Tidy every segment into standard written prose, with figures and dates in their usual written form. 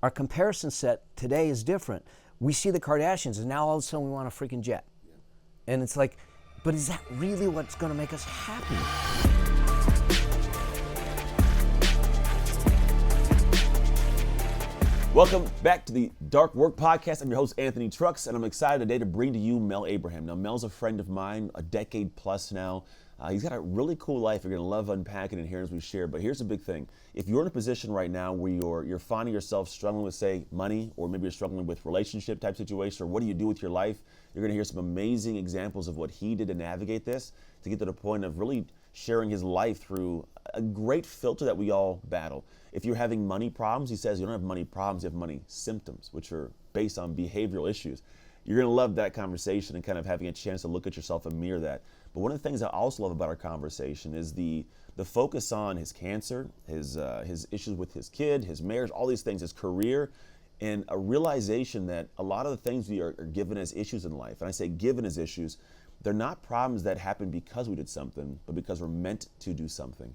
our comparison set today is different. We see the Kardashians, and now all of a sudden we want a freaking jet. And it's like, but is that really what's going to make us happy? Welcome back to the Dark Work Podcast. I'm your host, Anthony Trucks, and I'm excited today to bring to you Mel Abraham. Now, Mel's a friend of mine, a decade plus now. He's got a really cool life. You're going to love unpacking and hearing as we share. But here's the big thing. If you're in a position right now where you're finding yourself struggling with, say, money, or maybe you're struggling with relationship type situation, or what do you do with your life, you're going to hear some amazing examples of what he did to navigate this, to get to the point of really sharing his life through a great filter that we all battle. If you're having money problems, he says you don't have money problems, you have money symptoms, which are based on behavioral issues. You're going to love that conversation and kind of having a chance to look at yourself and mirror that. But one of the things I also love about our conversation is the focus on his cancer, his issues with his kid, his marriage, all these things, his career, and a realization that a lot of the things we are given as issues in life, and I say given as issues, they're not problems that happen because we did something, but because we're meant to do something.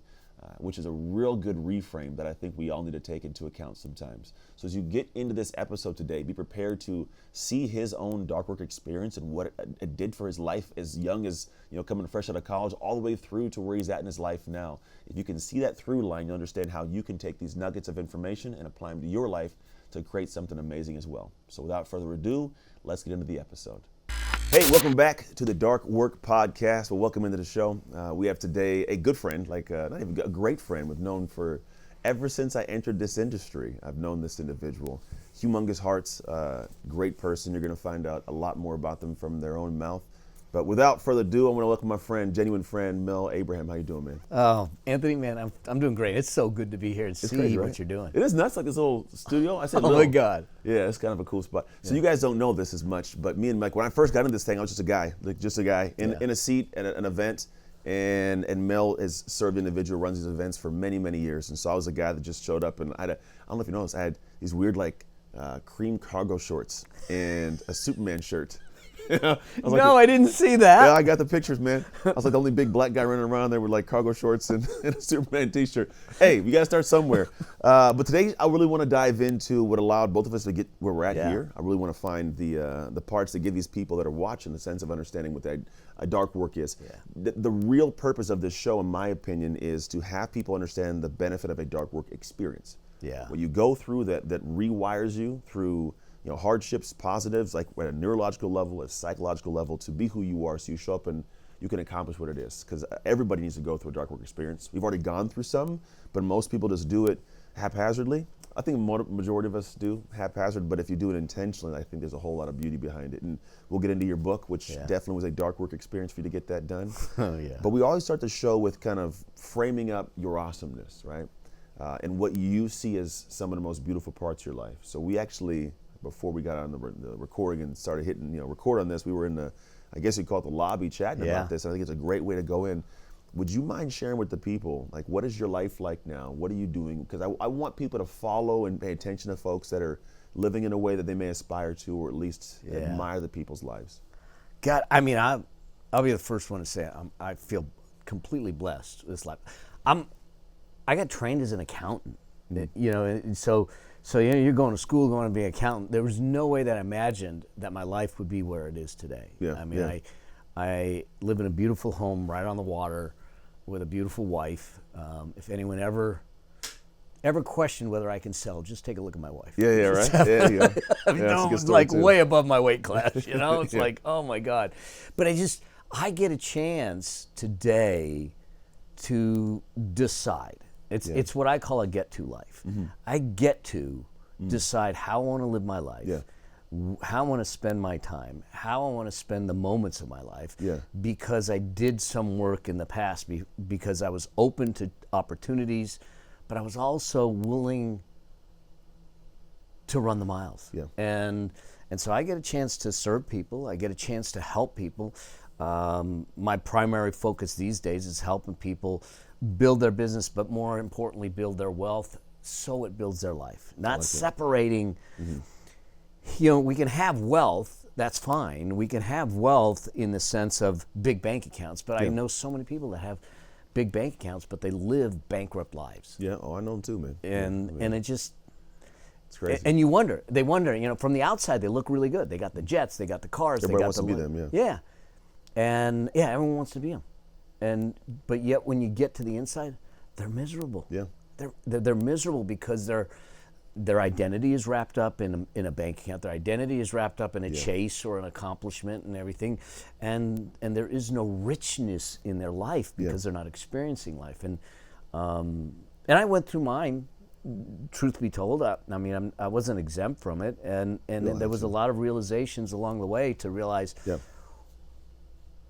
Which is a real good reframe that I think we all need to take into account sometimes. So as you get into this episode today, be prepared to see his own dark work experience and what it did for his life as young as, coming fresh out of college, all the way through to where he's at in his life now. If you can see that through line, you'll understand how you can take these nuggets of information and apply them to your life to create something amazing as well. So without further ado, let's get into the episode. Hey, welcome back to the Dark Work Podcast. Well, welcome into the show. We have today a good friend, not even a great friend, we've known for ever since I entered this industry. I've known this individual. Humongous hearts, great person. You're going to find out a lot more about them from their own mouth. But without further ado, I want to welcome my friend, genuine friend, Mel Abraham. How you doing, man? Oh, Anthony, man, I'm doing great. It's so good to be here and see crazy, what right? you're doing. It is nuts, like this little studio. I said, Oh my God. Yeah, it's kind of a cool spot. So you guys don't know this as much, but me and Mike, when I first got into this thing, I was just a guy in a seat at an event, and Mel has served individual, runs these events for many, many years. And so I was a guy that just showed up, and I don't know if you noticed, I had these weird cream cargo shorts and a Superman shirt. I didn't see that. Yeah, I got the pictures, man. I was like the only big black guy running around there with cargo shorts and a Superman t-shirt. Hey, we got to start somewhere. But today I really want to dive into what allowed both of us to get where we're at here. I really want to find the parts that give these people that are watching the sense of understanding what a dark work is. Yeah. The real purpose of this show, in my opinion, is to have people understand the benefit of a dark work experience. Yeah. What you go through that rewires you through hardships, positives, like at a neurological level, a psychological level, to be who you are, so you show up and you can accomplish what it is. Because everybody needs to go through a dark work experience. We've already gone through some, but most people just do it haphazardly. I think majority of us do haphazard, but if you do it intentionally, I think there's a whole lot of beauty behind it. And we'll get into your book, which definitely was a dark work experience for you to get that done. Oh yeah. But we always start the show with kind of framing up your awesomeness, right? And what you see as some of the most beautiful parts of your life. So we actually, before we got on the recording and started hitting, record on this, we were in I guess you'd call it the lobby chatting about this. I think it's a great way to go in. Would you mind sharing with the people, what is your life like now? What are you doing? Because I want people to follow and pay attention to folks that are living in a way that they may aspire to, or at least admire the people's lives. God, I mean, I'll be the first one to say I feel completely blessed this life. I got trained as an accountant, and so you're going to school, going to be an accountant. There was no way that I imagined that my life would be where it is today. Yeah, I mean, I live in a beautiful home right on the water with a beautiful wife. If anyone ever questioned whether I can sell, just take a look at my wife. Yeah, right. Yeah, yeah. It's way above my weight class. It's like, oh my God. But I get a chance today to decide. It's what I call a get-to life. Mm-hmm. I get to decide how I want to live my life, how I want to spend my time, how I want to spend the moments of my life, because I did some work in the past, because I was open to opportunities, but I was also willing to run the miles. Yeah. And so I get a chance to serve people. I get a chance to help people. My primary focus these days is helping people build their business, but more importantly, build their wealth so it builds their life. Not separating, we can have wealth, that's fine. We can have wealth in the sense of big bank accounts, but I know so many people that have big bank accounts, but they live bankrupt lives. Yeah, I know them too, man. And it just, It's crazy. And they wonder, from the outside they look really good. They got the jets, they got the cars, Everybody they got wants to be them, Yeah. And everyone wants to be them. But yet when you get to the inside, they're miserable. Yeah. They're miserable because their identity is wrapped up in a bank account. Their identity is wrapped up in a chase or an accomplishment and everything, and there is no richness in their life because they're not experiencing life. And I went through mine. Truth be told, I wasn't exempt from it, and there was a lot of realizations along the way to realize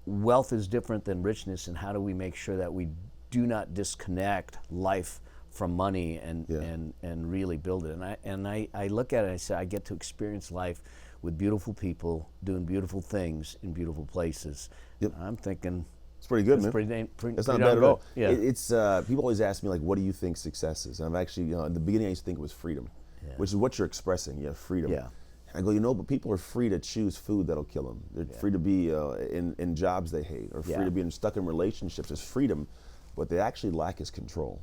wealth is different than richness, and how do we make sure that we do not disconnect life from money and really build it. And I look at it and I say, I get to experience life with beautiful people doing beautiful things in beautiful places. I'm thinking it's pretty good, that's man. Pretty That's not bad at all. Yeah. It's people always ask me, like, what do you think success is? And I'm actually, in the beginning I used to think it was freedom, which is what you're expressing. You have freedom. Yeah. And I go, but people are free to choose food that'll kill them. They're free to be in jobs they hate, or free to be stuck in relationships. There's freedom. What they actually lack is control.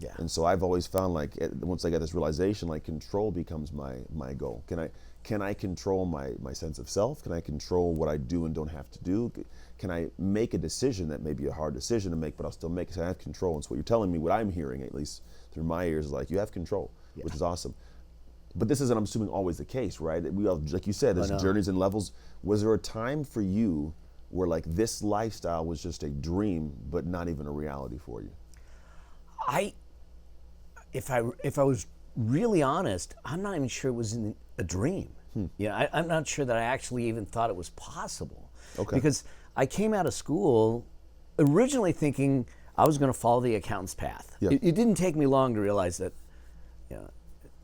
Yeah. And so I've always found, like, once I got this realization, like, control becomes my goal. Can I control my sense of self? Can I control what I do and don't have to do? Can I make a decision that may be a hard decision to make, but I'll still make it? So I have control. And so what you're telling me, what I'm hearing, at least through my ears, is like, you have control, which is awesome. But this isn't, I'm assuming, always the case, right? We all, like you said, there's journeys and levels. Was there a time for you where, like, this lifestyle was just a dream, but not even a reality for you? If I was really honest, I'm not even sure it was a dream. I'm not sure that I actually even thought it was possible. Okay. Because I came out of school originally thinking I was going to follow the accountant's path. Yeah. It didn't take me long to realize that,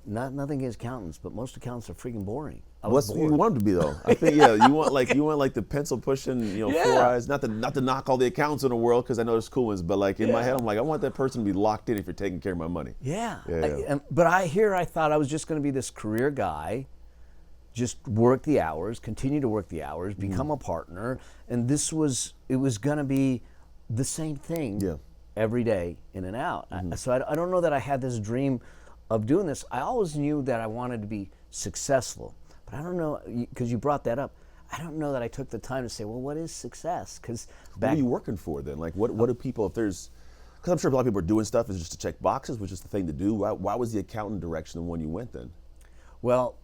nothing against accountants, but most accountants are freaking boring. What's you want them to be, though? I think you want like the pencil pushing, 4 eyes. Not to knock all the accountants in the world, because I know there's cool ones, but like in my head, I'm like, I want that person to be locked in if you're taking care of my money. But I thought I was just going to be this career guy, just work the hours, continue to work the hours, become a partner, and it was going to be the same thing every day, in and out. So I don't know that I had this dream of doing this. I always knew that I wanted to be successful, but I don't know, because you brought that up, I don't know that I took the time to say, well, what is success? Because what are you working for then? Like, what do people, because I'm sure a lot of people are doing stuff is just to check boxes, which is the thing to do. Why was the accountant direction the one you went then? Well,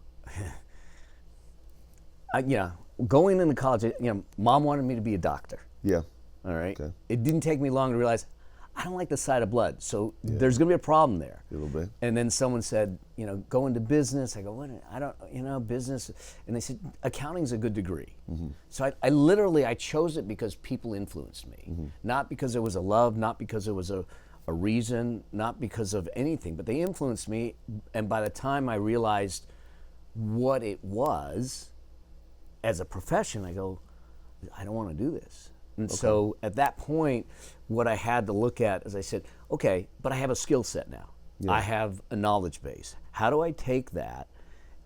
going into college, Mom wanted me to be a doctor. Yeah. All right. Okay. It didn't take me long to realize I don't like the sight of blood, so there's going to be a problem there. A little bit. And then someone said, go into business. I go, what? I don't, business. And they said, accounting's a good degree. So I literally chose it because people influenced me, not because it was a love, not because it was a reason, not because of anything, but they influenced me. And by the time I realized what it was as a profession, I go, I don't want to do this. And so at that point, what I had to look at, as I said, okay, but I have a skill set now. I have a knowledge base. How do I take that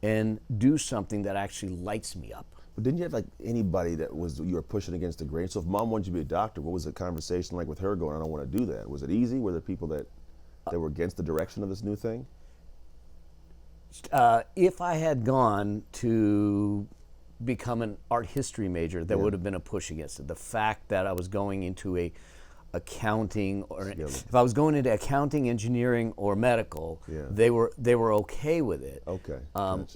and do something that actually lights me up? But didn't you have, like, anybody that you were pushing against the grain? So if Mom wanted you to be a doctor, what was the conversation like with her going, I don't want to do that? Was it easy? Were there people that were against the direction of this new thing? If I had gone to become an art history major, there would have been a push against it. The fact that I was going into accounting, or if I was going into accounting, engineering, or medical, they were okay with it. Okay.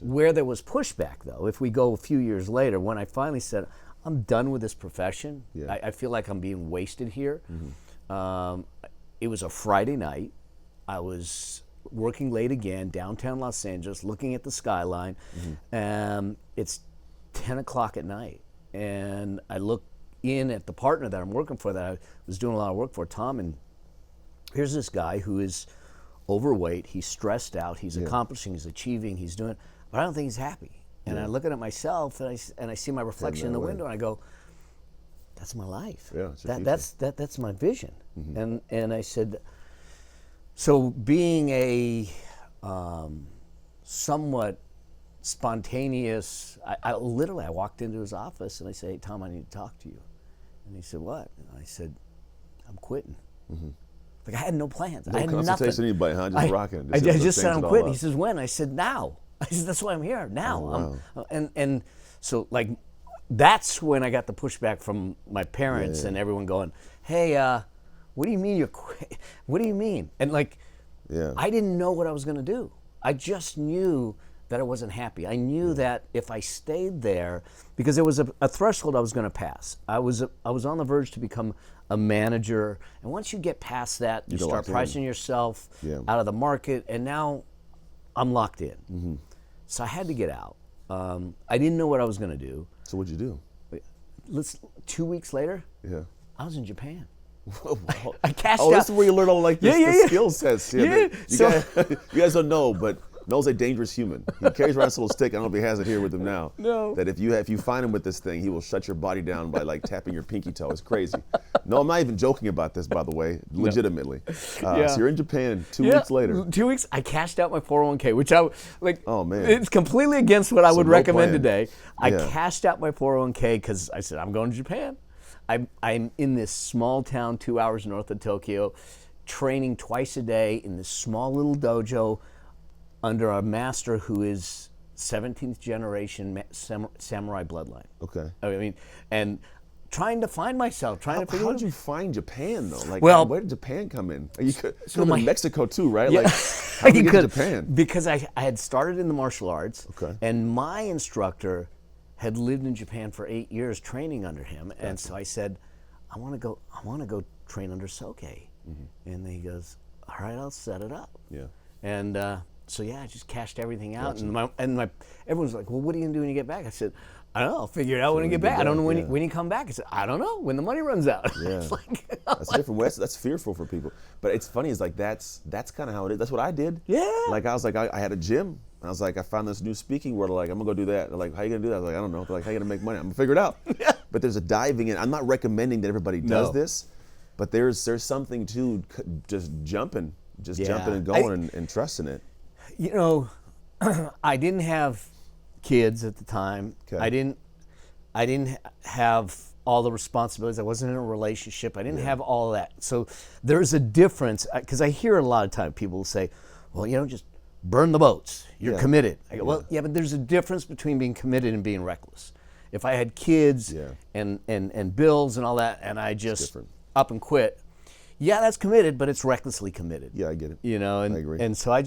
Where there was pushback, though, if we go a few years later, when I finally said, I'm done with this profession, I feel like I'm being wasted here. It was a Friday night. I was working late again, downtown Los Angeles, looking at the skyline. It's 10 o'clock at night, and I look in at the partner that I'm working for, that I was doing a lot of work for, Tom, and here's this guy who is overweight, he's stressed out, he's accomplishing, he's achieving, he's doing, but I don't think he's happy. And I look at it myself, and I see my reflection in the window, and I go, that's my life. That's my vision. And I said, so being a somewhat spontaneous, I literally walked into his office and I said, hey, Tom, I need to talk to you. And he said, what? And I said, I'm quitting. Like I had no plans. No I had consultation nothing. Anybody, huh? Just rocking. I just said change I'm it all quitting. up. He says when? I said now. I said that's why I'm here now. Oh, wow. And so like that's when I got the pushback from my parents and everyone going, hey, what do you mean you're quit? What do you mean? And like, I didn't know what I was going to do. I just knew that I wasn't happy. I knew that if I stayed there, because there was a threshold I was going to pass. I was on the verge to become a manager, and once you get past that, you start pricing yourself out of the market, and now I'm locked in. Mm-hmm. So I had to get out. I didn't know what I was going to do. So what'd you do? 2 weeks later, I was in Japan. I cashed out. Oh, this is where you learn all like this, the skill sets. You guys don't know, but Mel's a dangerous human. He carries around this little stick. I don't know if he has it here with him now. No. That if you find him with this thing, he will shut your body down by like tapping your pinky toe. It's crazy. No, I'm not even joking about this, by the way. Legitimately. So you're in Japan 2 weeks later. 2 weeks. I cashed out my 401k, which I like. Oh man. It's completely against what I would recommend today. I Yeah. cashed out my 401k because I said I'm going to Japan. I'm in this small town 2 hours north of Tokyo, training twice a day in this small little dojo under a master who is 17th generation samurai bloodline. Okay. I mean, and trying to find myself, trying to figure out. How did you find Japan though? Like, Well, where did Japan come in? You could so in Mexico too, right? Yeah, Like, how did you get to Japan? Because I had started in the martial arts, Okay. and my instructor had lived in Japan for 8 years training under him, and so I said, I want to go train under Soke. Mm-hmm. And he goes, all right, I'll set it up. Yeah. And so I just cashed everything out, and everyone's like, well, what are you gonna do when you get back? I said, I don't know. I'll figure it out when I get back. I don't know when you come back. I said, I don't know, when the money runs out. Yeah. It's like, That's a different way. That's fearful for people. But it's funny. It's like that's kind of how it is. That's what I did. Yeah. Like I was like I had a gym. I was like I found this new speaking word. Like I'm gonna go do that. They're like, how you gonna do that? I was like, I don't know. They're like, how you gonna make money? I'm gonna figure it out. But there's a diving in. I'm not recommending that everybody does this, but there's something to just jumping and going and trusting it. You know, I didn't have kids at the time. Okay. I didn't have all the responsibilities. I wasn't in a relationship. I didn't have all of that. So there's a difference, because I hear a lot of time people say, well, just burn the boats. You're committed. I go, well, but there's a difference between being committed and being reckless. If I had kids and bills and all that, and I just up and quit, that's committed, but it's recklessly committed. Yeah, I get it. And I agree. And so I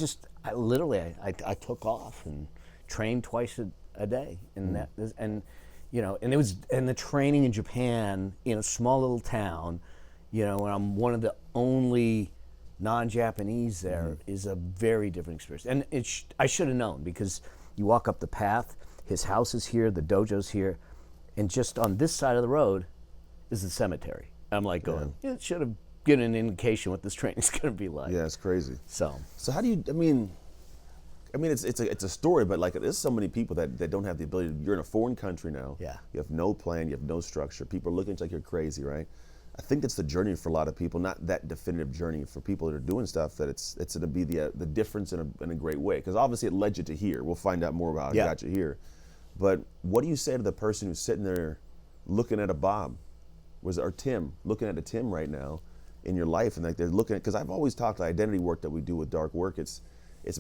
literally took off and trained twice a day, and and it was, and the training in Japan in a small little town, when I'm one of the only non-Japanese there, is a very different experience. And I should have known, because you walk up the path, his house is here, the dojo's here, and just on this side of the road is the cemetery. I'm like going, it should have given an indication what this training's going to be like. Yeah, it's crazy. So how do you? I mean, it's a story, but like there's so many people that don't have the ability. You're in a foreign country now. Yeah. You have no plan. You have no structure. People are looking at you like you're crazy, right? I think that's the journey for a lot of people. Not that definitive journey for people that are doing stuff. That it's going to be the difference in a great way. Because obviously it led you to here. We'll find out more about how it got you here. But what do you say to the person who's sitting there looking at a Bob, or Tim, looking at a Tim right now in your life, and like they're looking at? Because I've always talked about identity work that we do with dark work. It's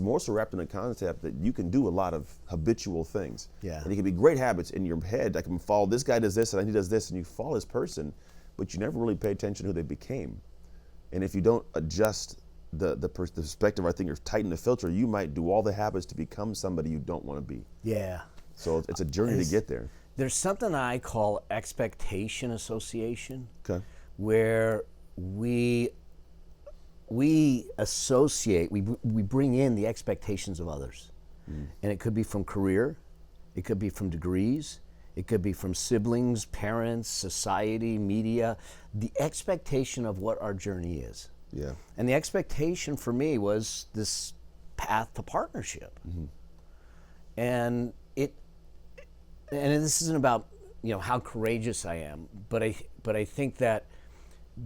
more so wrapped in the concept that you can do a lot of habitual things. Yeah. And it can be great habits in your head. I can follow, this guy does this and he does this, and you follow this person, but you never really pay attention to who they became. And if you don't adjust the perspective, I think, or tighten the filter, you might do all the habits to become somebody you don't want to be. Yeah. So it's a journey to get there. There's something I call expectation association. Okay. Where we associate, we bring in the expectations of others. And it could be from career, it could be from degrees, it could be from siblings, parents, society, media, the expectation of what our journey is. Yeah. And the expectation for me was this path to partnership. And this isn't about how courageous I am, but I think that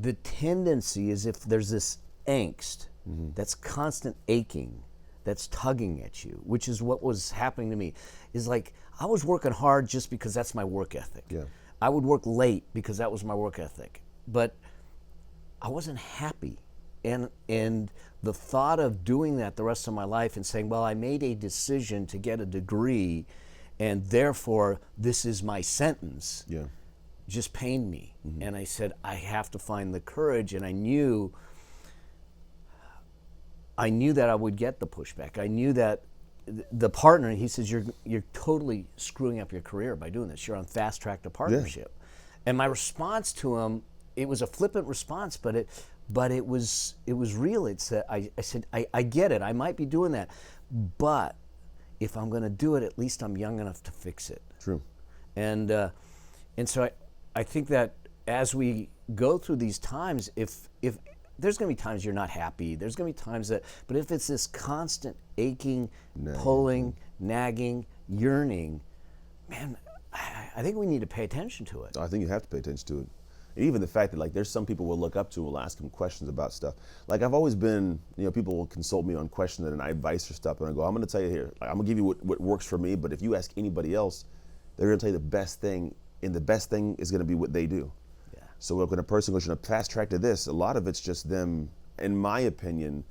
the tendency is, if there's this angst that's constant aching, that's tugging at you, which is what was happening to me, is like I was working hard just because that's my work ethic. Yeah. I would work late because that was my work ethic, but I wasn't happy and the thought of doing that the rest of my life and saying, well, I made a decision to get a degree, and therefore this is my sentence, just pained me. And I said, I have to find the courage, and I knew that I would get the pushback. I knew that the partner, he says, you're totally screwing up your career by doing this. You're on fast track to partnership. And my response to him, it was a flippant response, but it was real. I said, I get it. I might be doing that, but if I'm going to do it, at least I'm young enough to fix it. True. And so I think that as we go through these times, if there's going to be times you're not happy, there's going to be times but if it's this constant aching, pulling, nagging, yearning, man, I think we need to pay attention to it. I think you have to pay attention to it. And even the fact that like there's some people we'll look up to, we'll ask them questions about stuff. Like I've always been, people will consult me on questions and advice or stuff, and I go, I'm going to tell you here, like, I'm going to give you what works for me, but if you ask anybody else, they're going to tell you the best thing, and the best thing is going to be what they do. So when a person goes, fast track to this, a lot of it's just them, in my opinion,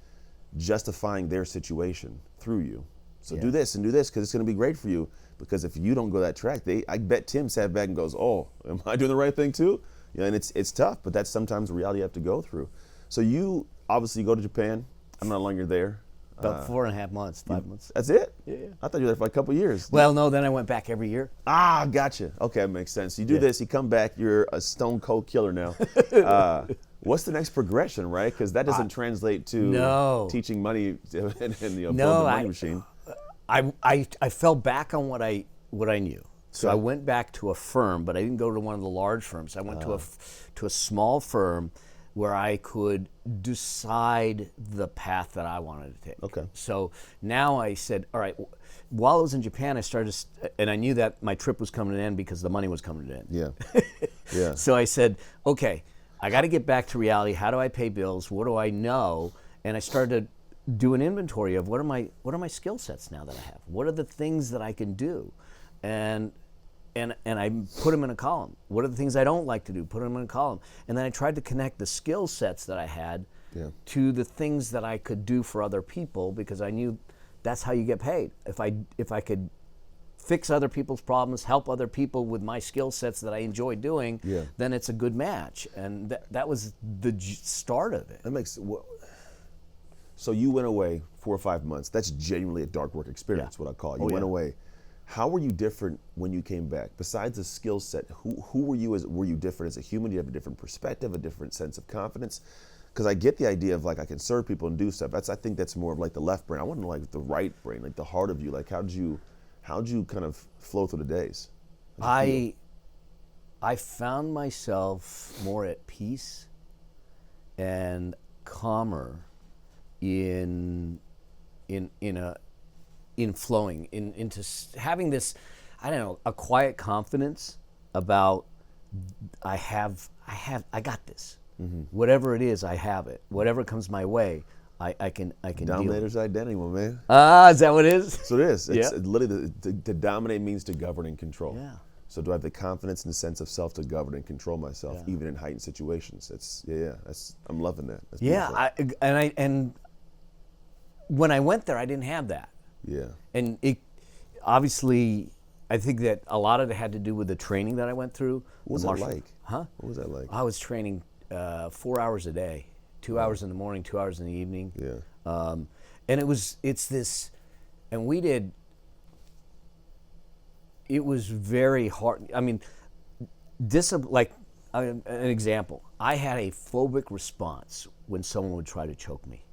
justifying their situation through you. So do this and do this because it's going to be great for you. Because if you don't go that track, I bet Tim sat back and goes, oh, am I doing the right thing too? And it's tough, but that's sometimes the reality you have to go through. So you obviously go to Japan. I'm no longer there. About 4.5 months, 5 months. That's it? Yeah. I thought you were there for a couple of years. Well, no, then I went back every year. Ah, gotcha. Okay, that makes sense. You do this, you come back, you're a stone cold killer now. What's the next progression, right? Because that doesn't translate to teaching money in the money machine. I fell back on what I knew. So I went back to a firm, but I didn't go to one of the large firms. I went to a small firm where I could decide the path that I wanted to take. Okay. So now I said, all right, while I was in Japan, I started, and I knew that my trip was coming to an end because the money was coming to an end. Yeah. So I said, okay, I got to get back to reality. How do I pay bills? What do I know? And I started to do an inventory of what are my skill sets now that I have? What are the things that I can do? And I put them in a column. What are the things I don't like to do? Put them in a column. And then I tried to connect the skill sets that I had to the things that I could do for other people, because I knew that's how you get paid. If I could fix other people's problems, help other people with my skill sets that I enjoy doing, then it's a good match. And that was the start of it. That makes so you went away 4 or 5 months. That's genuinely a dark work experience, what I call it. You went away. How were you different when you came back? Besides the skill set, who were you were you different as a human? Do you have a different perspective, a different sense of confidence? Because I get the idea of like I can serve people and do stuff. I think that's more of like the left brain. I want to know like the right brain, like the heart of you. Like how'd you kind of flow through the days? I found myself more at peace and calmer in flowing into having this, I don't know, a quiet confidence about I got this. Whatever it is, I have it. Whatever comes my way, I can Dominator's identity, my man. Is that what it is? So it is. It's literally to dominate means to govern and control. Yeah. So do I have the confidence and the sense of self to govern and control myself, even in heightened situations? That's I'm loving that. That's beautiful. And when I went there, I didn't have that. Yeah. And it obviously, I think that a lot of it had to do with the training that I went through. What was that like? Huh? What was that like? I was training 4 hours a day, 2 hours in the morning, 2 hours in the evening. Yeah. And it's this, and we did, it was very hard. I mean, like an example, I had a phobic response when someone would try to choke me.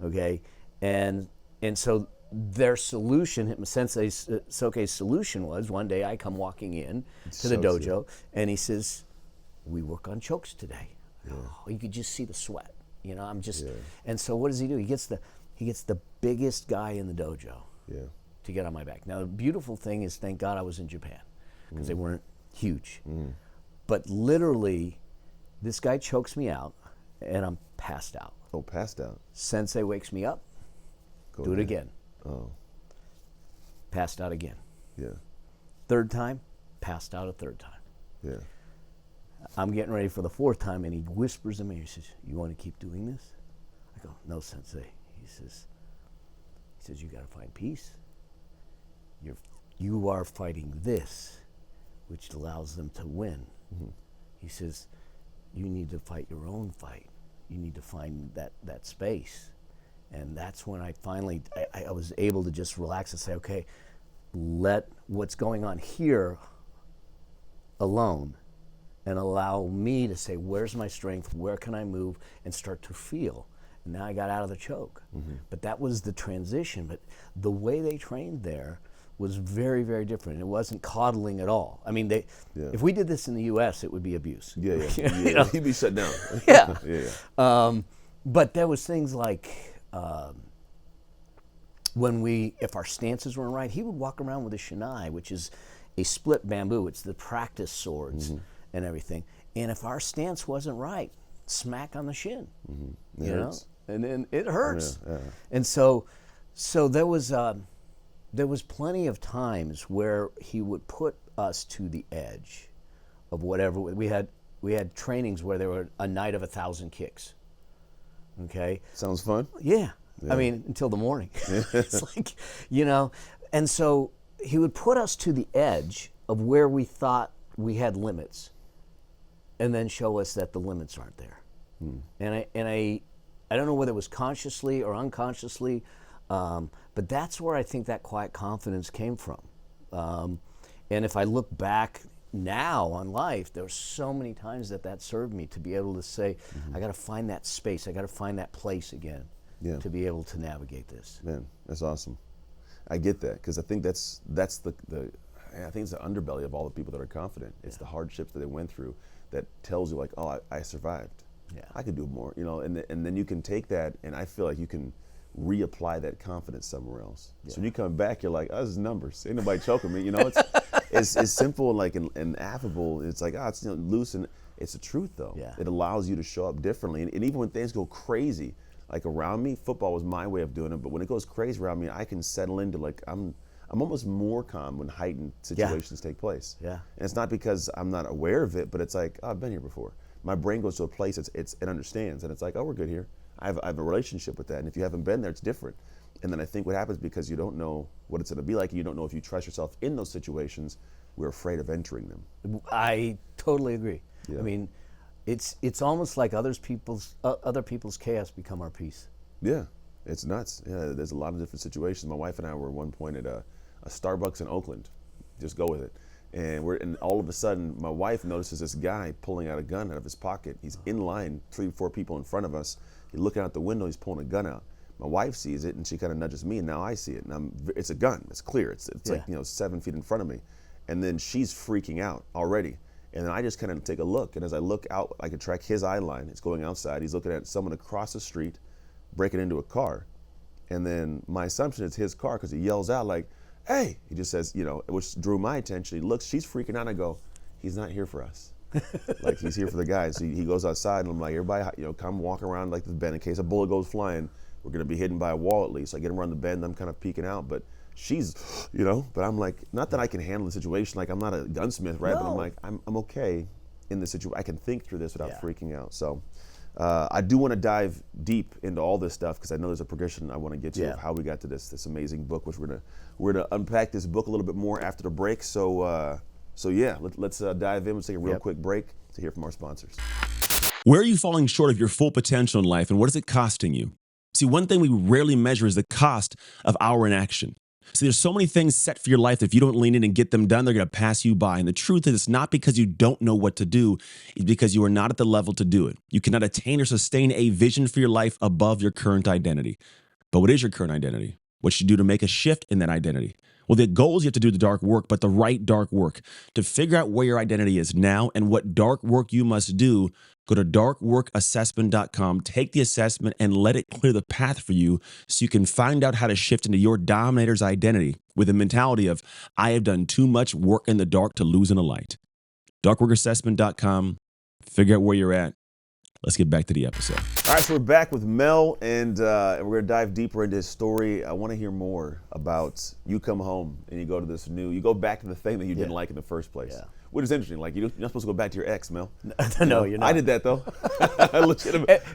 Okay? And so their solution, Sensei Soke's solution was, one day I come walking in to the dojo, and he says, we work on chokes today. Oh, you could just see the sweat. I'm just, and so what does he do? He gets the biggest guy in the dojo to get on my back. Now the beautiful thing is, thank God I was in Japan, because they weren't huge. But literally, this guy chokes me out, and I'm passed out. Oh, passed out. Sensei wakes me up. Do it again. Oh. Passed out again. Yeah. Third time, passed out a third time. Yeah. I'm getting ready for the fourth time, and he whispers to me, he says, you want to keep doing this? I go, no, Sensei. He says, you got to find peace. You are fighting this, which allows them to win. Mm-hmm. He says, you need to fight your own fight. You need to find that space. And that's when I finally, I was able to just relax and say, okay, let what's going on here alone and allow me to say, where's my strength? Where can I move? And start to feel. And now I got out of the choke. Mm-hmm. But that was the transition. But the way they trained there was very, very different. It wasn't coddling at all. I mean, if we did this in the U.S., it would be abuse. Yeah. You know? He'd be shut down. Yeah. But there was things like if our stances weren't right, he would walk around with a shinai, which is a split bamboo. It's the practice swords and everything. And if our stance wasn't right, smack on the shin. Mm-hmm. You know, and then it hurts. Yeah. And so there was plenty of times where he would put us to the edge of whatever we had. We had trainings where there were a night of 1,000 kicks. Okay. Sounds fun. Yeah. I mean, until the morning. It's like, you know, and so he would put us to the edge of where we thought we had limits, and then show us that the limits aren't there. And I don't know whether it was consciously or unconsciously, but that's where I think that quiet confidence came from. And if I look back now on life, there were so many times that served me to be able to say, I got to find that space, I got to find that place again to be able to navigate this. Man, that's awesome. I get that, because I think that's the I think it's the underbelly of all the people that are confident. It's the hardships that they went through that tells you, like, oh, I survived. Yeah, I could do more, you know, and then you can take that, and I feel like you can reapply that confidence somewhere else. Yeah. So when you come back, you're like, oh, this is numbers. Ain't nobody choking me, you know. It's simple and like and affable. It's like, oh, it's, you know, loose, and it's the truth though. Yeah. It allows you to show up differently, and even when things go crazy, like around me, football was my way of doing it. But when it goes crazy around me, I can settle into, like, I'm almost more calm when heightened situations take place. Yeah. And it's not because I'm not aware of it, but it's like, oh, I've been here before. My brain goes to a place it understands, and it's like, oh, we're good here. I have a relationship with that, and if you haven't been there, it's different. And then I think what happens, because you don't know what it's going to be like, and you don't know if you trust yourself in those situations, we're afraid of entering them. I totally agree. Yeah. I mean, it's almost like other people's chaos become our peace. Yeah, it's nuts. Yeah, there's a lot of different situations. My wife and I were at one point at a Starbucks in Oakland. Just go with it. And all of a sudden, my wife notices this guy pulling out a gun out of his pocket. He's in line, 3-4 people in front of us. He's looking out the window, he's pulling a gun out. My wife sees it, and she kind of nudges me, and now I see it. And it's a gun, it's clear. It's like, you know, 7 feet in front of me. And then she's freaking out already. And then I just kind of take a look, and as I look out, I can track his eye line. It's going outside. He's looking at someone across the street breaking into a car. And then my assumption is his car, because he yells out like, hey, he just says, you know, which drew my attention. He looks, she's freaking out. I go, he's not here for us. Like, he's here for the guys. So he goes outside, and I'm like, everybody, you know, come walk around like the bend in case a bullet goes flying. We're going to be hidden by a wall at least. So I get him around the bend. I'm kind of peeking out, but she's, you know, but I'm like, not that I can handle the situation. Like, I'm not a gunsmith, right? No. But I'm like, I'm okay in this situation. I can think through this without freaking out. So I do want to dive deep into all this stuff, because I know there's a progression I want to get to of how we got to this amazing book, which we're gonna unpack this book a little bit more after the break. So yeah, let's dive in. Let's take a real quick break to hear from our sponsors. Where are you falling short of your full potential in life, and what is it costing you? See, one thing we rarely measure is the cost of our inaction. See, there's so many things set for your life that if you don't lean in and get them done, they're going to pass you by. And the truth is, it's not because you don't know what to do. It's because you are not at the level to do it. You cannot attain or sustain a vision for your life above your current identity. But what is your current identity? What should you do to make a shift in that identity? Well, the goal is you have to do the dark work, but the right dark work. To figure out where your identity is now and what dark work you must do, go to darkworkassessment.com, take the assessment, and let it clear the path for you so you can find out how to shift into your dominator's identity with a mentality of, I have done too much work in the dark to lose in the light. Darkworkassessment.com, figure out where you're at, Let's get back to the episode. All right, so we're back with Mel, and we're going to dive deeper into his story. I want to hear more about you come home and you go to this you go back to the thing that you didn't like in the first place. Yeah. Which is interesting. Like, you're not supposed to go back to your ex, Mel. No, you're not. I did that, though. And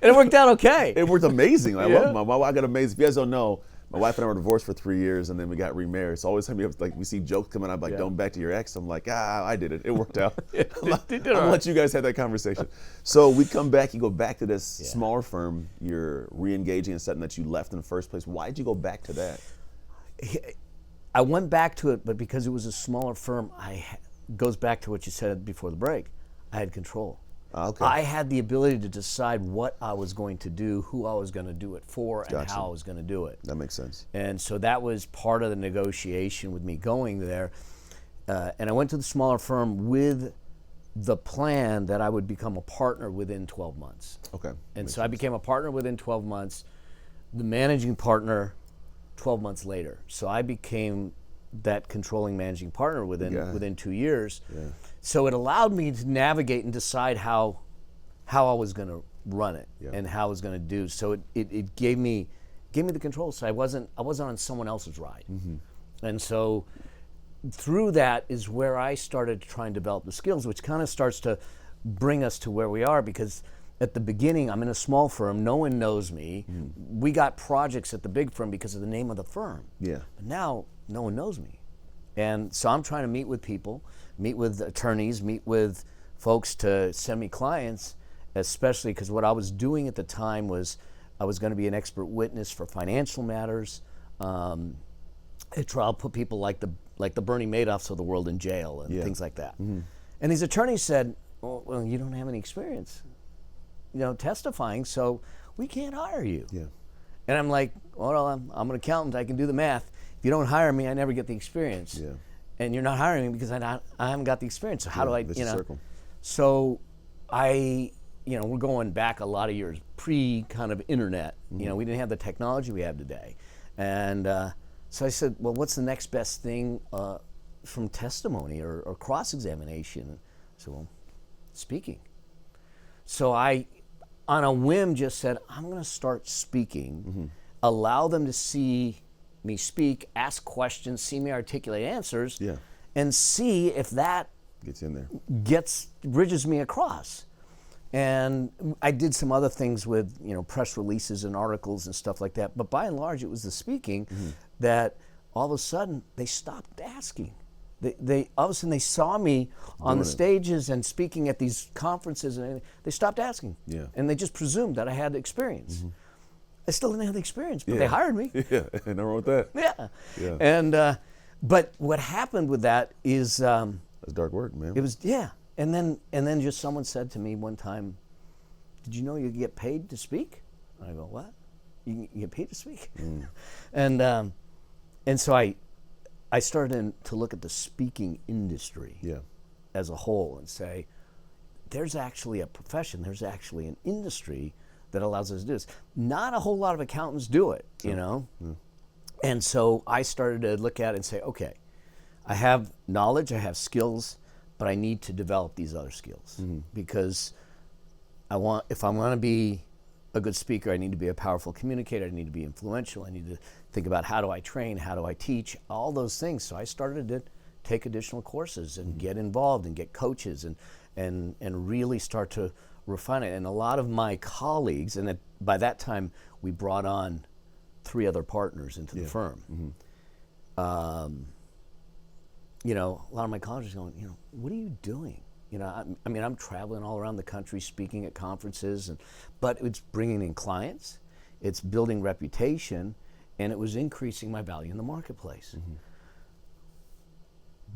it worked out okay. It worked amazing. I love my wife. I got amazing. If you guys don't know, my wife and I were divorced for 3 years, and then we got remarried. So always time we see jokes coming out like, don't back to your ex. I'm like, I did it. It worked out. I'm going to let you guys have that conversation. So we come back, you go back to this smaller firm. You're re-engaging in something that you left in the first place. Why did you go back to that? I went back to it, but because it was a smaller firm, goes back to what you said before the break. I had control. Okay. I had the ability to decide what I was going to do, who I was going to do it for, and how I was going to do it. That makes sense. And so that was part of the negotiation with me going there. And I went to the smaller firm with the plan that I would become a partner within 12 months. Okay. And so I became a partner within 12 months, the managing partner 12 months later. So I became that controlling managing partner within 2 years. Yeah. So it allowed me to navigate and decide how I was going to run it and how I was going to do. So it gave me the control. So I wasn't on someone else's ride. Mm-hmm. And so through that is where I started to try and develop the skills, which kind of starts to bring us to where we are, because at the beginning, I'm in a small firm. No one knows me. Mm-hmm. We got projects at the big firm because of the name of the firm. Yeah. But now no one knows me. And so I'm trying to meet with people, meet with attorneys, meet with folks to send me clients, especially because what I was doing at the time was I was going to be an expert witness for financial matters. At trial, put people like the Bernie Madoffs of the world in jail and things like that. Mm-hmm. And these attorneys said, well, you don't have any experience, testifying, so we can't hire you. Yeah. And I'm like, well, I'm an accountant. I can do the math. If you don't hire me, I never get the experience. Yeah. And you're not hiring me because I haven't got the experience. So how do I, circle. So we're going back a lot of years, pre kind of internet. Mm-hmm. We didn't have the technology we have today. And so I said, well, what's the next best thing from testimony or cross-examination? So, well, speaking. So I, on a whim, just said, I'm going to start speaking, allow them to see me speak, ask questions, see me articulate answers, and see if that gets in there, bridges me across. And I did some other things with press releases and articles and stuff like that. But by and large, it was the speaking that all of a sudden they stopped asking. They all of a sudden they saw me on the stages and speaking at these conferences, and they stopped asking. Yeah. And they just presumed that I had experience. Mm-hmm. I still didn't have the experience, but they hired me. Yeah, nothing wrong with that. Yeah. And but what happened with that is that's dark work, man. It was and then just someone said to me one time, "Did you know you get paid to speak?" And I go, "What? You get paid to speak?" Mm. And so I started to look at the speaking industry as a whole and say, there's actually a profession, there's actually an industry that allows us to do this. Not a whole lot of accountants do it, Yeah. And so I started to look at it and say, okay, I have knowledge, I have skills, but I need to develop these other skills because if I want to be a good speaker, I need to be a powerful communicator, I need to be influential, I need to think about how do I train, how do I teach, all those things. So I started to take additional courses and get involved and get coaches and really start to refine it. And a lot of my colleagues, and by that time we brought on 3 other partners into the firm. Mm-hmm. A lot of my colleagues going, what are you doing? I'm traveling all around the country speaking at conferences, but it's bringing in clients, it's building reputation, and it was increasing my value in the marketplace. Mm-hmm.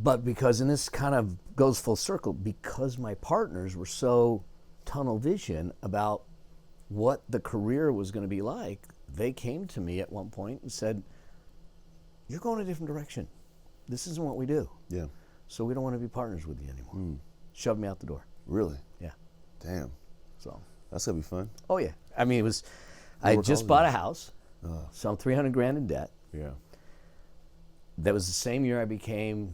But and this kind of goes full circle, because my partners were so tunnel vision about what the career was going to be like, they came to me at one point and said, you're going a different direction. This isn't what we do. Yeah. So we don't want to be partners with you anymore. Mm. Shoved me out the door. Really? Yeah. Damn. So that's gonna be fun. Oh yeah. I mean, I just bought a house, so I'm $300,000 in debt. Yeah. That was the same year I became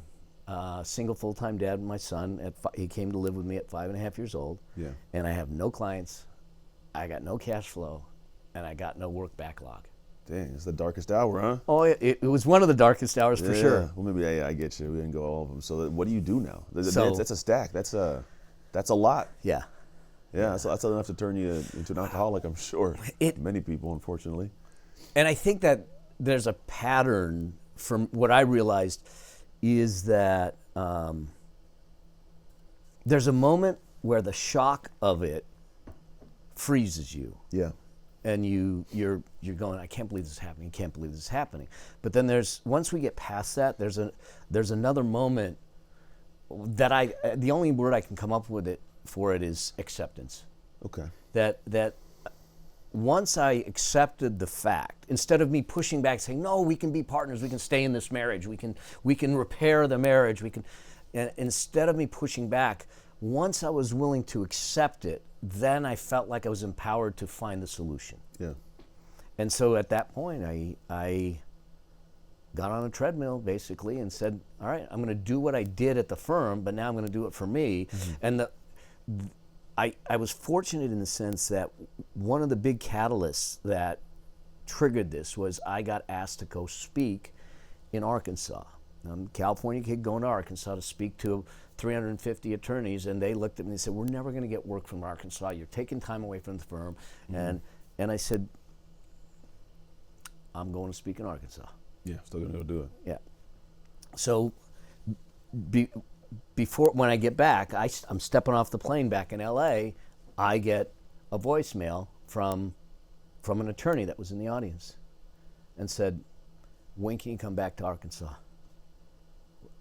single full-time dad with my son. He came to live with me at 5.5 years old. Yeah. And I have no clients, I got no cash flow, and I got no work backlog. Dang, it's the darkest hour, huh? Oh, it was one of the darkest hours for sure. Well, maybe I get you. We didn't go all of them. So what do you do now? So, that's a stack. That's a lot. Yeah. Yeah, that's enough to turn you into an alcoholic, I'm sure. Many people, unfortunately. And I think that there's a pattern from what I realized is that there's a moment where the shock of it freezes you. Yeah. And you're going, I can't believe this is happening. Can't believe this is happening. But then once we get past that, there's another moment that the only word I can come up with for it is acceptance. Okay. That once I accepted the fact, instead of me pushing back saying, no, we can be partners, we can stay in this marriage, we can repair the marriage, and instead of me pushing back, once I was willing to accept it, then I felt like I was empowered to find the solution. Yeah. And so at that point, I got on a treadmill basically and said, all right, I'm going to do what I did at the firm, but now I'm going to do it for me. Mm-hmm. And I was fortunate in the sense that one of the big catalysts that triggered this was I got asked to go speak in Arkansas. I'm a California kid going to Arkansas to speak to 350 attorneys, and they looked at me and said, we're never going to get work from Arkansas. You're taking time away from the firm. Mm-hmm. And I said, I'm going to speak in Arkansas. Yeah, still going to go do it. Yeah. So before, when I get back, I'm stepping off the plane back in LA, I get a voicemail from an attorney that was in the audience and said, when can you come back to Arkansas?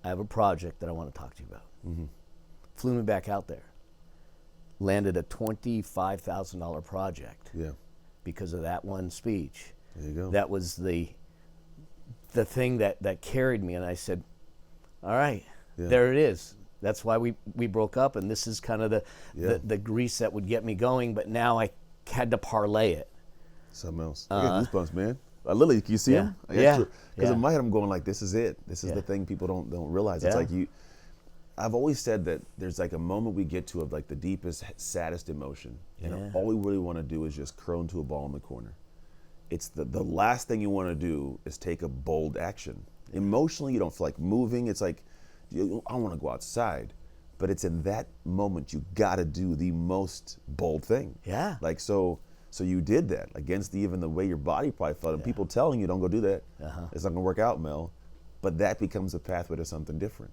I have a project that I want to talk to you about. Mm-hmm. Flew me back out there. Landed a $25,000 project. Yeah. Because of that one speech. There you go. That was the thing that carried me, and I said, all right, there it is. That's why we broke up, and this is kind of the grease that would get me going, but now I had to parlay it. Something else. I get goosebumps, man. Literally, can you see him? Because in my head, I'm going like, this is it. This is the thing people don't realize. It's like I've always said that there's like a moment we get to of like the deepest, saddest emotion, and all we really want to do is just curl into a ball in the corner. It's the last thing you want to do is take a bold action. Emotionally, you don't feel like moving. It's like, I want to go outside. But it's in that moment you got to do the most bold thing. Yeah. Like, so you did that against even the way your body probably felt. And people telling you, don't go do that. It's not going to work out, Mel. But that becomes a pathway to something different.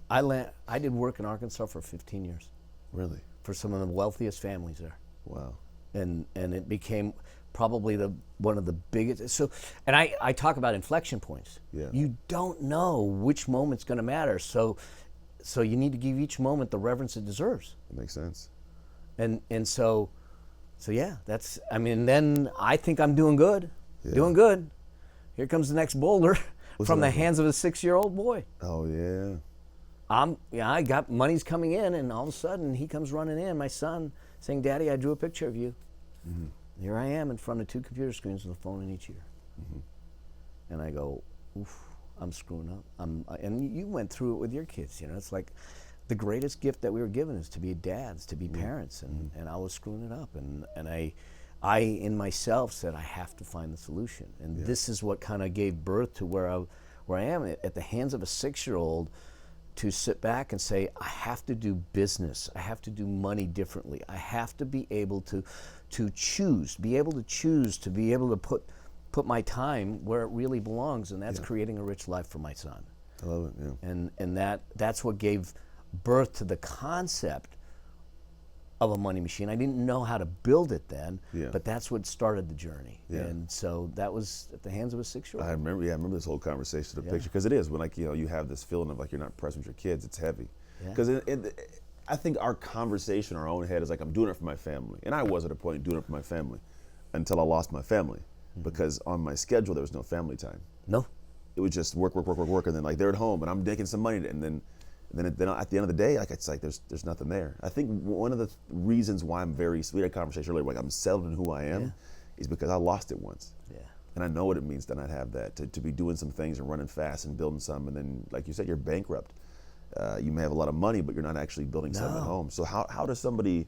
I did work in Arkansas for 15 years. Really? For some of the wealthiest families there. Wow. And it became probably one of the biggest. So, and I talk about inflection points. Yeah. You don't know which moment's going to matter. So you need to give each moment the reverence it deserves. That makes sense. And so yeah, then I think I'm doing good. Yeah. Doing good. Here comes the next boulder from the hands of a 6-year-old boy. Oh yeah. I got money's coming in, and all of a sudden he comes running in, my son, saying, Daddy, I drew a picture of you. Mm-hmm. Here I am in front of 2 computer screens with a phone in each ear. Mm-hmm. And I go, oof, I'm screwing up. And you went through it with your kids, it's like the greatest gift that we were given is to be dads, to be parents, and I was screwing it up. And I in myself said, I have to find the solution. And this is what kind of gave birth to where I am at the hands of a 6-year-old, to sit back and say, I have to do business. I have to do money differently. I have to be able to choose, to be able to put my time where it really belongs, and that's creating a rich life for my son. I love it, yeah. And that's what gave birth to the concept of a money machine. I didn't know how to build it then, but that's what started the journey. Yeah. And so that was at the hands of a 6-year-old. I remember this whole conversation, the picture, because it is when you have this feeling of like you're not present with your kids, it's heavy. Because I think our conversation in our own head is like, I'm doing it for my family. And I was at a point doing it for my family until I lost my family, because on my schedule there was no family time. No. It was just work, and then like they're at home and I'm making some money, and then at the end of the day, like it's like there's nothing there. I think one of the reasons why I'm very sweet at conversation earlier, like I'm settled in who I am, is because I lost it once. Yeah. And I know what it means to not have that, to be doing some things and running fast and building some, and then like you said, you're bankrupt. You may have a lot of money, but you're not actually building something at home. So how does somebody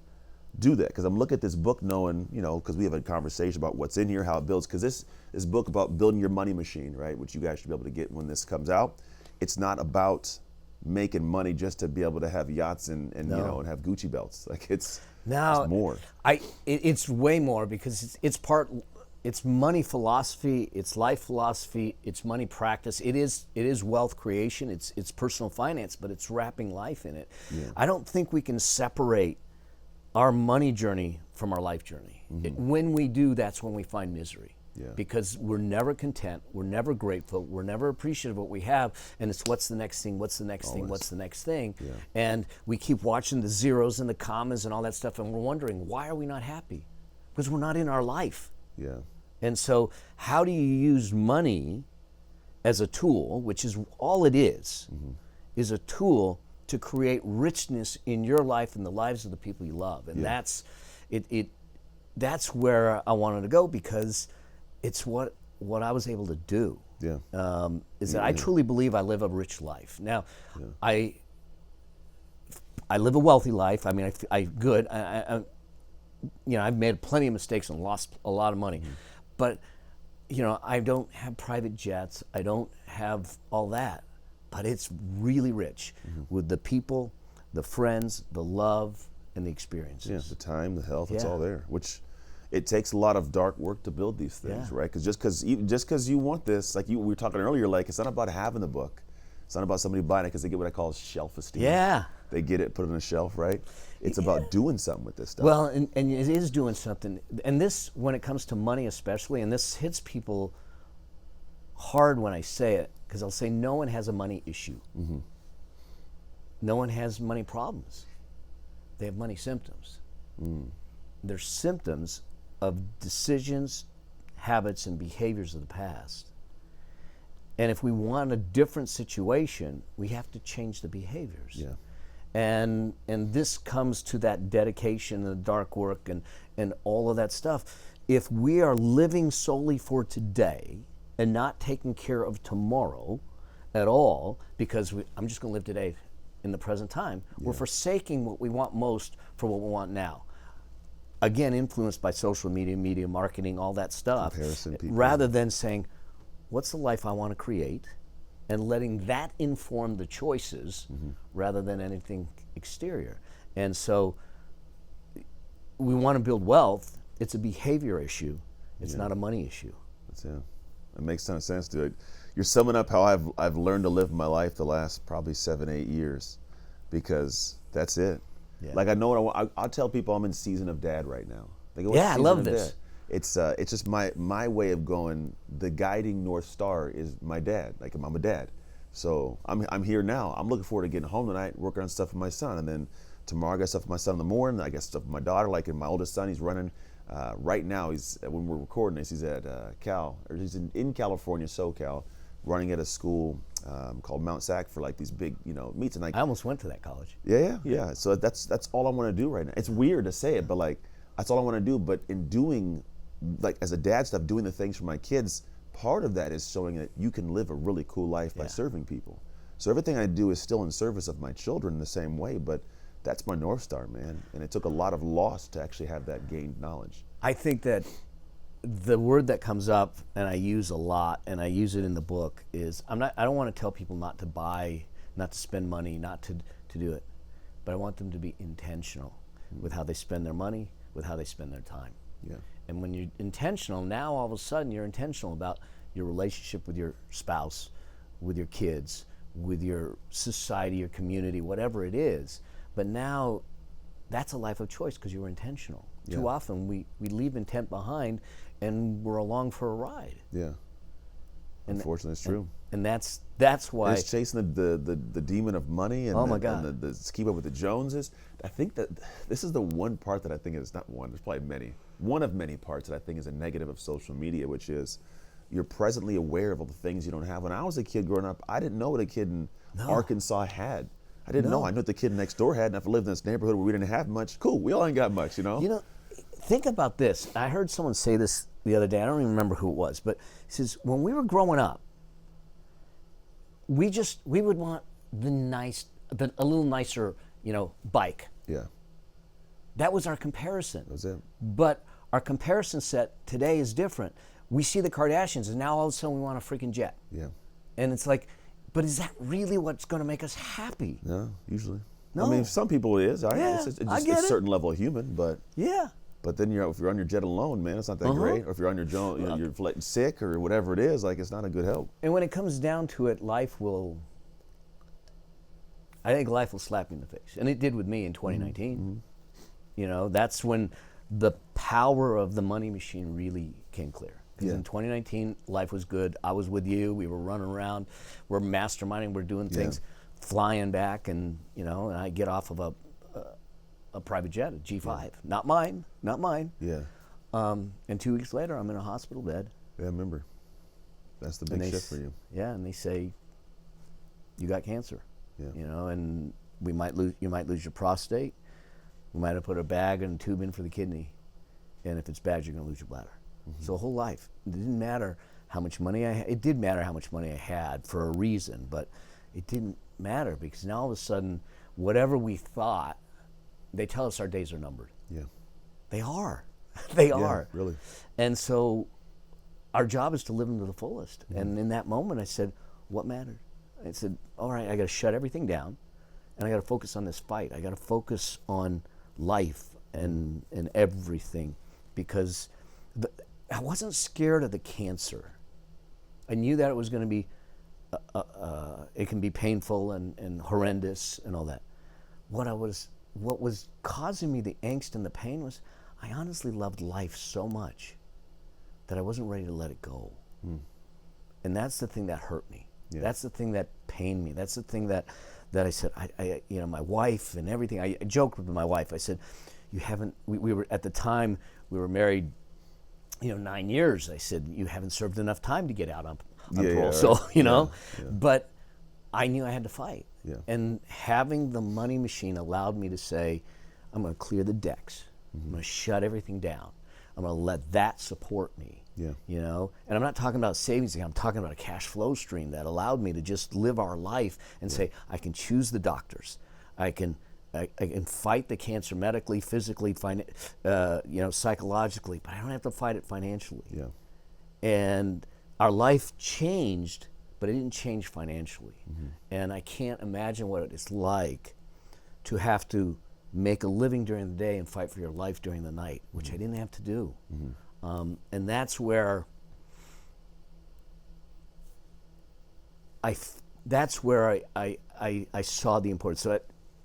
do that? Because I'm looking at this book knowing, because we have a conversation about what's in here, how it builds. Because this book about building your money machine, right, which you guys should be able to get when this comes out. It's not about making money just to be able to have yachts and and have Gucci belts. Like it's more. It's way more, because it's money philosophy, it's life philosophy, it's money practice. It is wealth creation, it's personal finance, but it's wrapping life in it. Yeah. I don't think we can separate our money journey from our life journey. When we do, that's when we find misery. Yeah. Because we're never content, we're never grateful, we're never appreciative of what we have, and it's what's the next thing, what's the next thing, what's the next thing. Yeah. And we keep watching the zeros and the commas and all that stuff, and we're wondering, why are we not happy? Because we're not in our life. Yeah. And so how do you use money as a tool, which is all it is a tool to create richness in your life and the lives of the people you love. And that's where I wanted to go, because it's what I was able to do. Yeah. Is that I truly believe I live a rich life. Now, I live a wealthy life. I mean, I've made plenty of mistakes and lost a lot of money, but I don't have private jets. I don't have all that, but it's really rich with the people, the friends, the love, and the experiences. Yeah, the time, the health, it's all there. Which it takes a lot of dark work to build these things, right? Because just because you want this, like we were talking earlier, like it's not about having the book. It's not about somebody buying it because they get what I call shelf esteem. Yeah. They get it, put it on a shelf, right? It's about doing something with this stuff. Well, and it is doing something. And this, when it comes to money especially, and this hits people hard when I say it, because I'll say no one has a money issue. No one has money problems. They have money symptoms. They're symptoms of decisions, habits, and behaviors of the past. And if we want a different situation, we have to change the behaviors. Yeah. And this comes to that dedication and the dark work and all of that stuff. If we are living solely for today and not taking care of tomorrow at all, because I'm just going to live today in the present time, we're forsaking what we want most for what we want now. Again, influenced by social media, media marketing, all that stuff. Comparison, people. Rather than saying, what's the life I want to create? And letting that inform the choices rather than anything exterior. And so we want to build wealth. It's a behavior issue. It's not a money issue. That's it. It makes a ton of sense, dude. You're summing up how I've learned to live my life the last probably 7-8 years, because that's it. Yeah. Like I know what I want. I'll tell people I'm in season of dad right now. They go, I love this. Dad? It's just my way of going. The guiding North Star is my dad. Like I'm a dad, so I'm here now. I'm looking forward to getting home tonight, working on stuff for my son, and then tomorrow I got stuff for my son in the morning. I got stuff for my daughter. Like my oldest son, he's running right now. He's when we're recording this, he's at he's in California, SoCal, running at a school called Mount Sac for like these big meets. And like I almost went to that college. Yeah. So that's all I want to do right now. It's weird to say it, but like that's all I want to do. But in doing, like as a dad stuff, doing the things for my kids, part of that is showing that you can live a really cool life by serving people. So everything I do is still in service of my children in the same way, but that's my North Star, man. And it took a lot of loss to actually have that gained knowledge. I think that the word that comes up, and I use a lot, and I use it in the book, is I don't want to tell people not to buy, not to spend money, not to do it, but I want them to be intentional with how they spend their money, with how they spend their time. Yeah. And when you're intentional, now all of a sudden you're intentional about your relationship with your spouse, with your kids, with your society, your community, whatever it is. But now that's a life of choice because you were intentional. Yeah. Too often we leave intent behind and we're along for a ride. Yeah. Unfortunately, it's true. And that's why it's chasing the demon of money and, oh my God. And the keep up with the Joneses. I think that this is the one part that I think is not one. There's probably many. One of many parts that I think is a negative of social media, which is you're presently aware of all the things you don't have. When I was a kid growing up, I didn't know what a kid in Arkansas had. I didn't know. I knew what the kid next door had, and if I lived in this neighborhood where we didn't have much, cool. We all ain't got much, You know, think about this. I heard someone say this the other day. I don't even remember who it was, but he says when we were growing up, we would want a little nicer, bike. Yeah. That was our comparison. That was it. But our comparison set today is different. We see the Kardashians, and now all of a sudden we want a freaking jet. Yeah. And it's like, but is that really what's going to make us happy? No, usually. No. I mean, some people it is. Yeah, It's I just get a it. certain level of human, but Yeah. then if you're on your jet alone, man, it's not that great. Or if you're on your jet, you're sick or whatever it is, like it's not a good help. And when it comes down to it, I think life will slap you in the face. And it did with me in 2019. Mm-hmm. You know, that's when the power of the money machine really came clear. Because in 2019, life was good. I was with you. We were running around. We're masterminding. We're doing things, flying back, and and I get off of a private jet, a G5. Not mine. Yeah. And 2 weeks later, I'm in a hospital bed. Yeah, I remember. That's the big shift for you. Yeah, and they say, you got cancer. Yeah. And you might lose your prostate. We might have put a bag and a tube in for the kidney. And if it's bad, you're going to lose your bladder. So a whole life. It didn't matter how much money I had. It did matter how much money I had for a reason, but it didn't matter because now all of a sudden, whatever we thought, they tell us our days are numbered. Yeah. They are. They are. Really. And so our job is to live them to the fullest. And in that moment, I said, what mattered? I said, all right, I got to shut everything down, and I got to focus on this fight. I got to focus on life and everything, because I wasn't scared of the cancer. I knew that it was going to be, it can be painful and horrendous and all that. What was causing me the angst and the pain was I honestly loved life so much that I wasn't ready to let it go. And that's the thing that hurt me. Yeah. That's the thing that pained me. That's the thing that I said, my wife and everything. I joked with my wife. I said, you haven't, we were, at the time, we were married, 9 years. I said, you haven't served enough time to get out on parole. Right. So, but I knew I had to fight. Yeah. And having the money machine allowed me to say, I'm going to clear the decks. I'm going to shut everything down. I'm going to let that support me. Yeah. And I'm not talking about savings account. I'm talking about a cash flow stream that allowed me to just live our life and say, I can choose the doctors. I can fight the cancer medically, physically, psychologically, but I don't have to fight it financially. Yeah. And our life changed, but it didn't change financially. And I can't imagine what it's like to have to make a living during the day and fight for your life during the night, which I didn't have to do. And that's where I saw the importance. So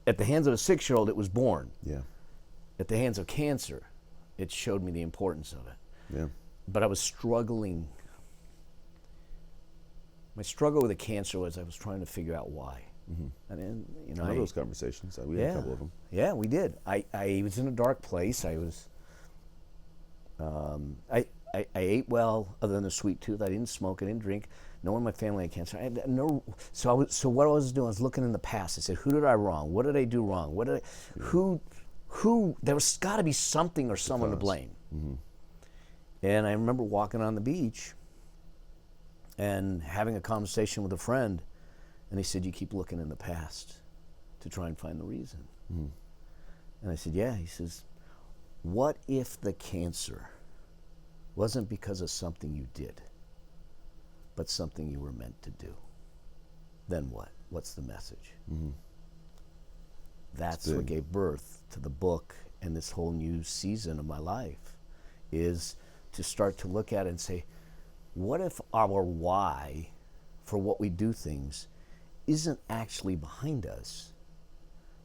at the hands of a 6-year-old, it was born. Yeah. At the hands of cancer, it showed me the importance of it. Yeah. But I was struggling. My struggle with the cancer was I was trying to figure out why. And then, I love those conversations. We had a couple of them. Yeah, we did. I was in a dark place. I was. I ate well, other than a sweet tooth. I didn't smoke. I didn't drink. No one in my family had cancer. I had no. So what I was doing, I was looking in the past. I said, who did I wrong? What did I do wrong? Who? There was got to be something or someone to blame. And I remember walking on the beach and having a conversation with a friend, and he said, you keep looking in the past to try and find the reason. And I said, yeah. He says, what if the cancer wasn't because of something you did, but something you were meant to do? Then what? What's the message? That's what gave birth to the book and this whole new season of my life, is to start to look at it and say, what if our why for what we do things isn't actually behind us,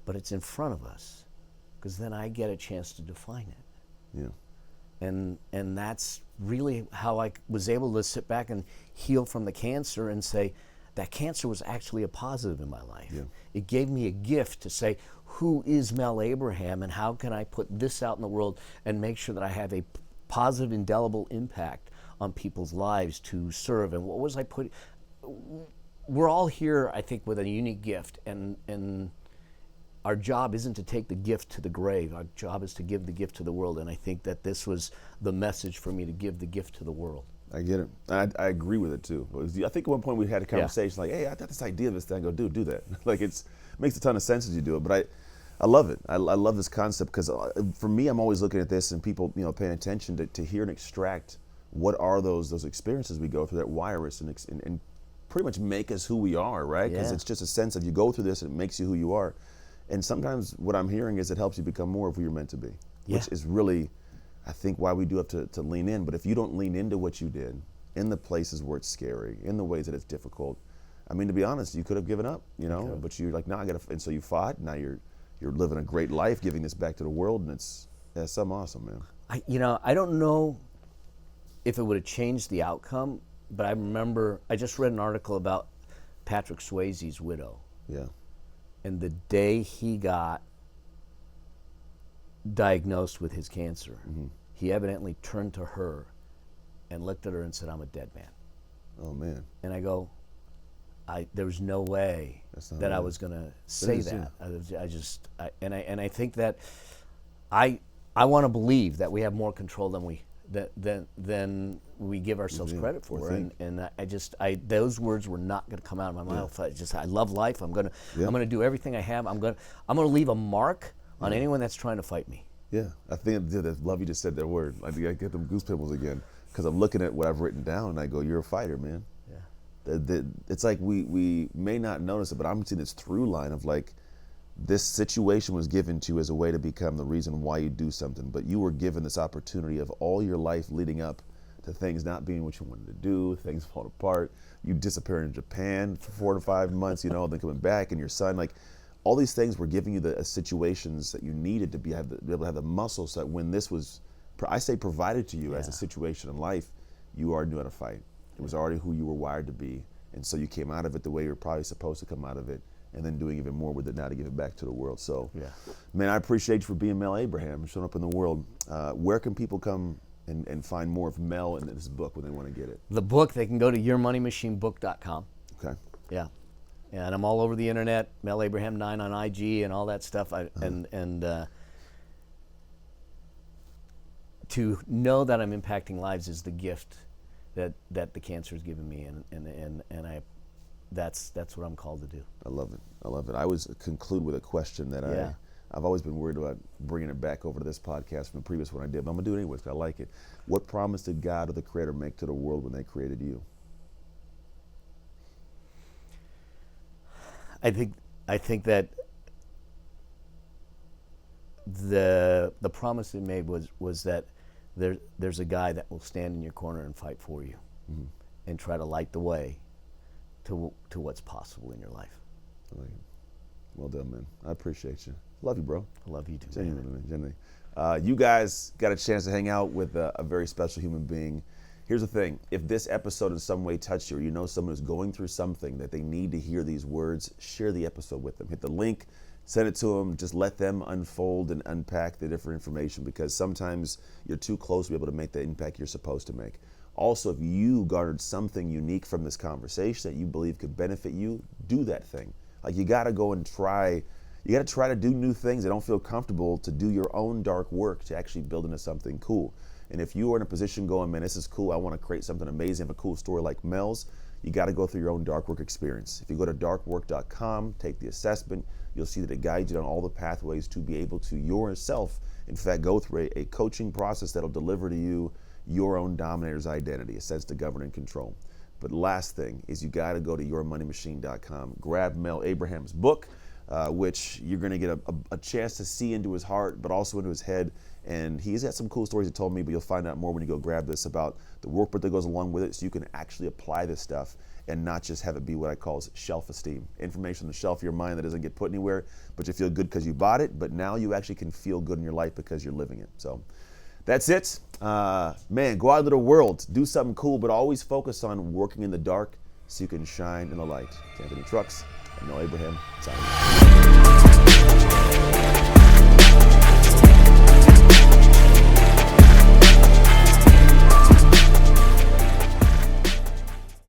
but it's in front of us? Because then I get a chance to define it. Yeah. And that's really how I was able to sit back and heal from the cancer and say, that cancer was actually a positive in my life. Yeah. It gave me a gift to say, who is Mel Abraham, and how can I put this out in the world and make sure that I have a positive, indelible impact on people's lives to serve? And what was I putting? We're all here, I think, with a unique gift, and our job isn't to take the gift to the grave. Our job is to give the gift to the world, and I think that this was the message for me, to give the gift to the world. I get it. I agree with it too. I think at one point we had a conversation like, hey, I got this idea of this thing. I go, dude, do that. Like, it makes a ton of sense as you do it. But I love it. I love this concept because for me, I'm always looking at this and people, paying attention to hear and extract what are those experiences we go through that wire us and pretty much make us who we are, right? Because it's just a sense of you go through this and it makes you who you are. And sometimes what I'm hearing is it helps you become more of who you're meant to be, which is really, I think, why we do have to lean in. But if you don't lean into what you did, in the places where it's scary, in the ways that it's difficult, I mean, to be honest, you could have given up, but you're like, no, I got to, and so you fought. Now you're living a great life, giving this back to the world, and it's something awesome, man. I don't know if it would have changed the outcome, but I remember I just read an article about Patrick Swayze's widow. Yeah. And the day he got diagnosed with his cancer, he evidently turned to her and looked at her and said, "I'm a dead man." Oh, man. And I go, there was no way that I was going to say that. I think that I want to believe that we have more control than we give ourselves credit for, and those words were not going to come out of my mouth. I love life. I'm going to do everything I have. I'm going to leave a mark on anyone that's trying to fight me. Yeah, I think I love you just said that word. I get them goose pimples again because I'm looking at what I've written down and I go, "You're a fighter, man." It's like we may not notice it, but I'm seeing this through line of like this situation was given to you as a way to become the reason why you do something, but you were given this opportunity of all your life leading up to things not being what you wanted to do, things falling apart, you disappearing in Japan for 4 to 5 months, then coming back, and your son, like all these things were giving you the situations that you needed to be able to have the muscle so that when this was, I say, provided to you as a situation in life, you already knew how to fight. It was already who you were wired to be. And so you came out of it the way you were probably supposed to come out of it, and then doing even more with it now to give it back to the world. So, man, I appreciate you for being Mel Abraham, showing up in the world. Where can people come and find more of Mel and this book when they want to get it? The book, they can go to yourmoneymachinebook.com. Okay. Yeah. And I'm all over the internet, Mel Abraham 9 on IG and all that stuff. To know that I'm impacting lives is the gift that the cancer has given me, and that's what I'm called to do. I love it. I always conclude with a question that I've always been worried about bringing it back over to this podcast from the previous one I did, but I'm gonna do it anyways because I like it. What promise did God or the Creator make to the world when they created you? I think that the promise they made was that there's a guy that will stand in your corner and fight for you, and try to light the way to what's possible in your life. I like it. Well done, man. I appreciate you. Love you, bro. I love you too. Genuinely. You guys got a chance to hang out with a very special human being. Here's the thing. If this episode in some way touched you, or you know someone who's going through something that they need to hear these words, share the episode with them. Hit the link, send it to them. Just let them unfold and unpack the different information, because sometimes you're too close to be able to make the impact you're supposed to make. Also, if you garnered something unique from this conversation that you believe could benefit you, do that thing. Like, you got to go and try. You got to try to do new things that don't feel comfortable, to do your own dark work to actually build into something cool. And if you are in a position going, man, this is cool, I want to create something amazing, have a cool story like Mel's, you got to go through your own dark work experience. If you go to darkwork.com, take the assessment, you'll see that it guides you down all the pathways to be able to yourself, in fact, go through a coaching process that'll deliver to you your own dominator's identity, a sense to govern and control. But last thing is, you got to go to yourmoneymachine.com, grab Mel Abraham's book, which you're going to get a chance to see into his heart, but also into his head. And he's got some cool stories he told me, but you'll find out more when you go grab this, about the workbook that goes along with it, so you can actually apply this stuff and not just have it be what I call shelf esteem. Information on the shelf of your mind that doesn't get put anywhere, but you feel good because you bought it, but now you actually can feel good in your life because you're living it. So that's it. Man, go out into the world, do something cool, but always focus on working in the dark so you can shine in the light. It's Anthony Trucks and Mel Abraham. Signing off.